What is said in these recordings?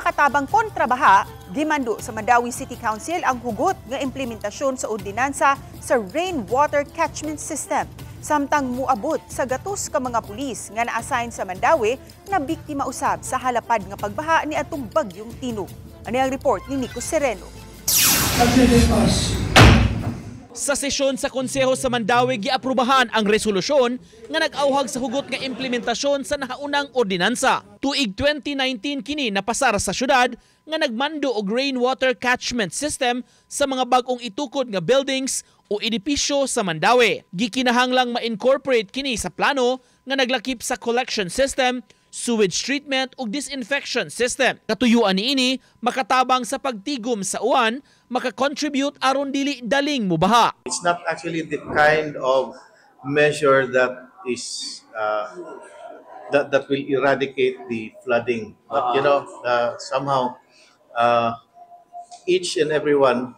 makatabang kontrabaha, gimando sa Mandawi City Council ang hugot nga implementasyon sa ordinansa sa rainwater catchment system. Samtang muabot sa gatos ka mga pulis nga na-assign sa Mandawi na biktima usab sa halapad nga pagbaha ni atong bagyong Tino. Ani ang report ni Nico Sereno. Sa sesyon sa Konseho sa Mandawi, giaprubahan ang resolusyon nga nag-auhag sa hugot nga implementasyon sa nahaunang ordinansa. Tuig 2019 kini napasar sa syudad nga nagmando og rainwater catchment system sa mga bag-ong itukod nga buildings o edipisyo sa Mandawi. Gikinahanglang ma-incorporate kini sa plano nga naglakip sa collection system, sewage treatment ug disinfection system. Katuyuan niini makatabang sa pagtigom sa uwan, maka-contribute aron dili daling mubaha. It's not actually the kind of measure that is that will eradicate the flooding, but somehow each and everyone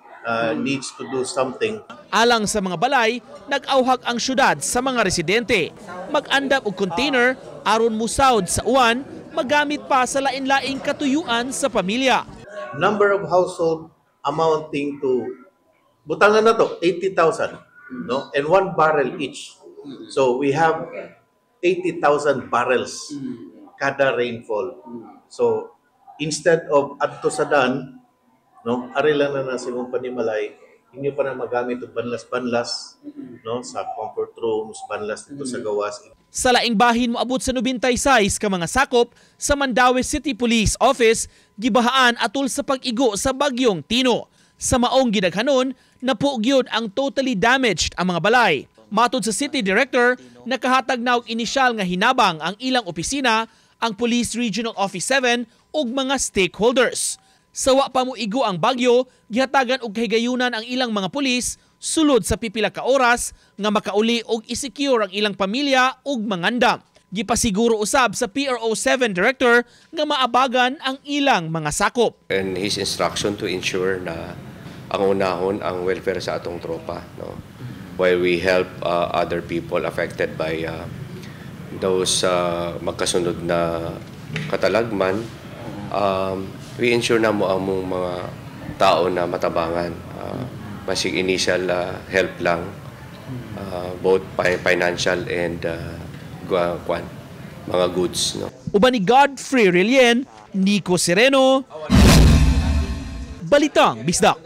needs to do something. Alang sa mga balay, nag-auhag ang syudad sa mga residente. Mag-andap og container aron musawd sa uwan, magamit pa sa lain-laing katuyuan sa pamilya. Number of household amounting to, butangan na to, 80,000, no? And 1 barrel each. So we have 80,000 barrels kada rainfall. So instead of adto sa dan, no, ari lang na sa imong panimalay, inyo pa na magamit og banlas-banlas, no, sa comfort rooms, banlas dito sa gawas. Sa laing bahin moabot sa 96 ka mga sakop sa Mandawi City Police Office gibahaan atol sa pag-igo sa bagyong Tino. Sa maong gidaghanon, napugyod ang totally damaged ang mga balay. Matod sa City Director, nakahatag na og inisyal nga hinabang ang ilang opisina, ang Police Regional Office 7 ug mga stakeholders. Sa wa pa mo igo ang bagyo, gihatagan og kahigayunan ang ilang mga pulis sulod sa pipila ka oras nga makauli og i-secure ang ilang pamilya ug mangandam. Gipasiguro usab sa PRO 7 Director nga maabagan ang ilang mga sakop. And his instruction to ensure na ang unahon ang welfare sa atong tropa, no? While we help other people affected by those magkasunod na katalagman, we ensure na mo ang mga tao na matabangan. Masig initial help lang, both financial and mga goods. No? Uban ni Godfrey Relien, Nico Sereno, Balitang Bisdak.